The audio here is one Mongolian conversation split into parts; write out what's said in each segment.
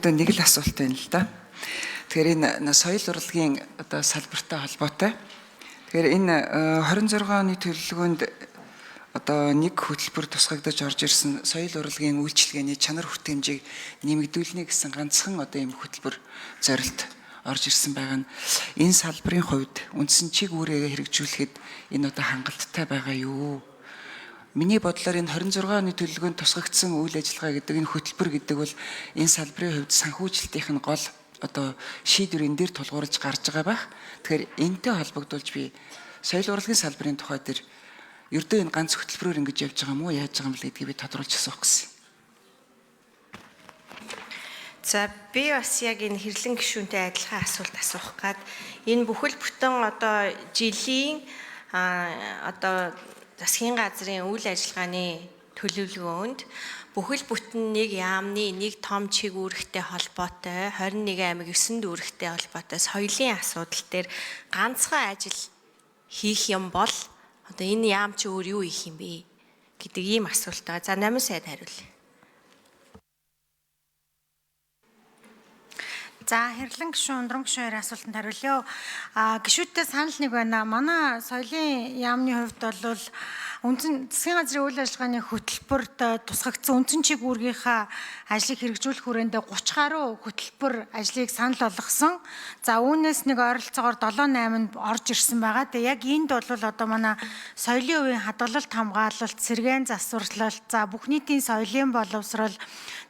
хувьд нэг л асуулт байна л да. Тэгэхээр энэ соёл урлагийн одоо салбартай холбоотой. Тэгэхээр энэ 26 оны төлөвлөгөөнд одоо нэг хөтөлбөр тусгагдаж орж ирсэн соёл урлагийн үйлчилгээний чанар хүртээмжийг нэмэгдүүлнэ гэсэн ганцхан одоо ийм хөтөлбөр зорилт орж ирсэн байгаа нь энэ салбарын хувьд үндсэн чиг үүргээ хэрэгжүүлэхэд энэ одоо хангалттай байгаа юу? Миний бодлоор энэ 26 оны төлөвлөгөөнд тусгагдсан үйл ажиллагаа гэдэг энэ хөтөлбөр гэдэг бол энэ салбарын хувьд санхүүжилтийн гол одоо шийдвэр энэ дээр тулгуурлаж гарч байгаа байх. Тэгэхээр энэтэй холбогдуулж би соёл урлагийн салбарын тухай дээр ердөө энэ ганц хөтөлбөрөөр ингэж явж байгаа юм уу, яаж байгаа юм бэ гэдгийг би тодруулж асуух гэсэн. За би бас яг энэ хэрлэн гишүүнтэй адилхан асуулт асуух гад энэ бүхэл бүтэн одоо жилийн одоо засгийн газрын үйл ажиллагааны төлөвлөгөөнд бүхэл бүтэн нэг яамны нэг том чиг үүрэгтэй холбоотой 21 аймаг 9 дүүрэгтэй холбоотой соёлын асуудал дээр ганцхан ажил хийх юм бол одоо энэ яам чи өөр юу хийх юм бэ гэдэг ийм асуулт байгаа. За Намын сайд хариулъя. За хэрлэн гишүүн ундран гишүүн асуултанд хариулъя. Гишүүдтэй санал нэг байна. Манай соёлын яамны хувьд бол засгийн газрын үйл ажиллагааны хөтөлбөрт тусгагдсан үндсэн чиг үүргийнхаа ажлыг хэрэгжүүлэх хүрээндээ 30 гаруй хөтөлбөр ажлыг санал болгосон. За үүнээс нэг ойролцоогоор 7-8-нд орж ирсэн байгаа. Тэгээ яг энд бол одоо манай соёлын үеийн хадгалалт хамгаалалт, сэргээн засварлалт, за бүх нийтийн соёлын боловсрол,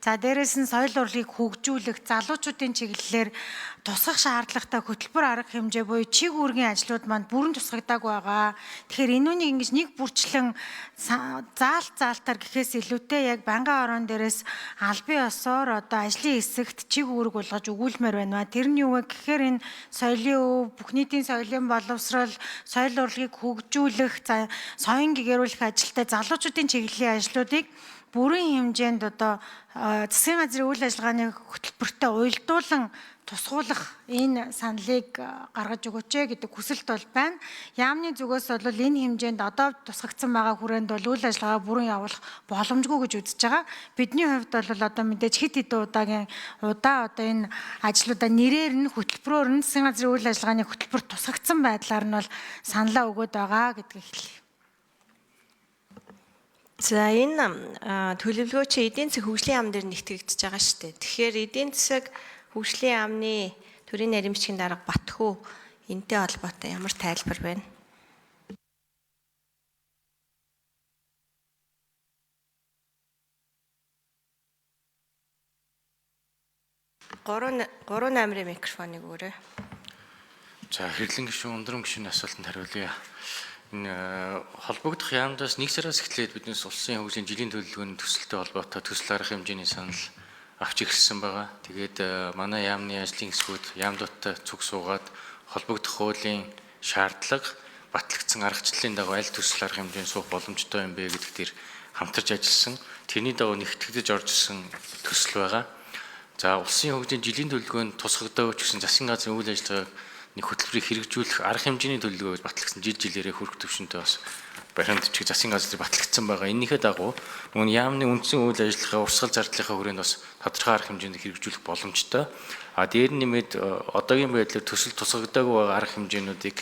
за дээрээс нь соёл урлагийг хөгжүүлэх, залуучуудын чиглэлээр тусгах шаардлагатай хөтөлбөр арга хэмжээ буюу чиг үүргийн ажлууд манд бүрэн тусгагдаагүй байгаа. Тэгэхээр энүүнийг ингэж нэг бүрчлэн заалтаар гэхээс илүүтэй яг бангийн орон дээрээс албан ёсоор одоо ажлын хэсэгт чиг үүрэг болгож өгүүлмээр байна. Тэр нь юу вэ гэхээр энэ соёлын өв, бүх нийтийн соёлын боловсрол, соёл урлагийг хөгжүүлэх, соён гэгэрүүлэх ажилтай залуучуудын чиглэлийн ажлуудыг бүрэн хэмжээнд одоо засгийн газрын үйл ажиллагааны хөтөлбөртөө уялдуулан тусгуулах энэ саналыг гаргаж өгөөч гэдэг хүсэлт бол байна. Яамны зүгээс бол энэ хэмжээнд одоо тусгагдсан байгаа хүрээнд бол үйл ажиллагаа бүрэн явуулах боломжгүй гэж үзэж байгаа. Бидний хувьд бол одоо мэдээж хэд хэдэн удаагийн одоо энэ ажлуудаа нэрээр нь хөтөлбөрөөр нь засгийн газрын үйл ажиллагааны хөтөлбөрт тусгагдсан байдлаар нь бол саналаа өгöd байгаа гэдгийг хэлье. За энэ төлөвлөгөө чи эдийн засаг хөгжлийн яам дээр нэгтгэгдэж байгаа шүү дээ. Тэгэхээр эдийн засаг хөгжлийн яамны төрийн нарийн бичгийн дарга Батхүү энтэй холбоотой ямар тайлбар байна? Гурван номерын микрофоныг өгөөрэй. За хэрлэн гишүүн ундран гишүүний асуултанд хариулъя. Энэ холбогдох яамдаас 1 сараас эхлээд биднээс улсын хөгжлийн жилийн төлөвлөгөөний төсөлтэй холбоотой төсөл арга хэмжээний санал авч ирсэн байгаа. Тэгээд манай яамны ажлын хэсгүүд яамдуудтай цуг суугаад холбогдох хуулийн шаардлага батлагдсан аргачлалын дагуу аль төсөл арга хэмжээнд суух боломжтой юм бэ гэдэгт тэр хамтарч ажилласан. Тэрний дагуу нэгтгэж орж ирсэн төсөл байгаа. За улсын хөгжлийн жилийн төлөвлөгөөнд тусгагдаач гэсэн засгийн газрын үйл ажиллагааг нэг хөтөлбөрийг хэрэгжүүлэх арга хэмжээний төлөвлөгөө батлагдсан жилээрээ хүрэх төвшөнтэй бас баримт бичиг засгийн газрыг батлагдсан байгаа. Энийхээ дагуу мөн яамны үндсэн үйл ажиллагаа урсгал зардлынхаа хүрээнд бас тодорхой арга хэмжээнд хэрэгжүүлэх боломжтой. Дээр нэмээд одоогийн байдлаар төсөл тусгагдаагүй байгаа арга хэмжээнүүдийг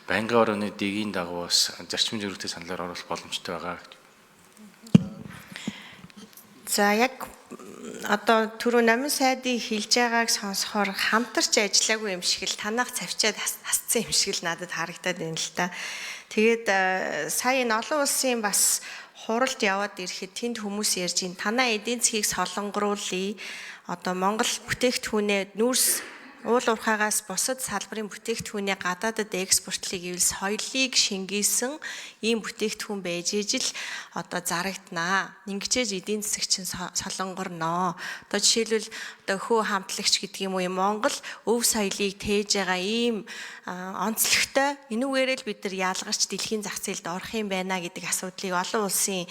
бангийн орны дэгийн дагуу бас зарчмын зөрүүтэй саналаар оруулах боломжтой байгаа. За яг одоо түрүү Намын сайдын хэлж байгааг сонсохоор хамтарч ажиллаагүй юм шиг л танах цавчаад хасцсан юм шиг л надад харагдаад байна л та. Тэгээд сая энэ олон улсын бас хуралд яваад ирэхэд тэнд хүмүүс ярьж ин танаа эдийн засгийг солонгоруулъя. Одоо Монгол бүтээгдэхүүнээ нүүрс уул уурхаагаас бусад салбарын бүтээгдэхүүнээ гадаадад экспортлыг ивэл соёлыг шингээсэн ийм бүтээгдэхүүн байж ижил одоо зарагднаа. Ингэжээж эдийн засаг чинь солонгорноо. Одоо жишээлбэл одоо хөө хамтлагч гэдэг юм уу Монгол өв соёлыг тээж байгаа ийм онцлогтой энүүгээрээ л бид нар ялгарч дэлхийн зах зээлд орох юм байна гэдэг асуудлыг олон улсын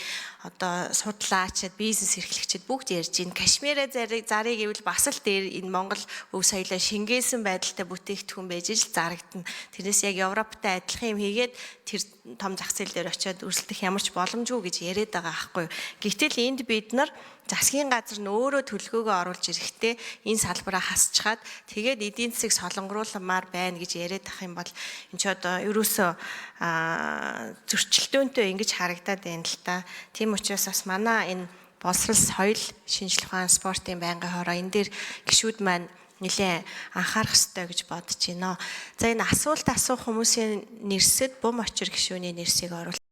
одоо судлаачид, бизнес эрхлэгчид бүгд ярьж байна. Кашмираа зарыг гэвэл бас л дээр энэ Монгол өв соёлоо шингээсэн байдалтай бүтээгдэхүүн байж ижил зарагдана. Тэрнээс яг Европтой адилхан юм хийгээд тэр том зах зээл дээр очиод өрсөлдөх ямар ч боломжгүй гэж яриад байгаа байхгүй юу. Гэвтэл энд бид нар засгийн газар нь өөрөө төлөвлөгөөгөө оруулж ирэхдээ энэ салбараа хасчаад тэгээд эдийн засгийг солонгоруулмаар байна гэж яриад ах юм бол энэ ч одоо ерөөсөө зөрчилдөөнтэй ингэж харагдаад байна л та. Тийм учраас бас манай энэ боловсрол соёл шинжилгээ ухаан спортын байнгын хороо энэ дээр гишүүд маань нэлээд анхаарах ёстой гэж бодож байна. За энэ асуулт асуух хүмүүсийн нэрсэд бум очир гишүүний нэрсийг оруулах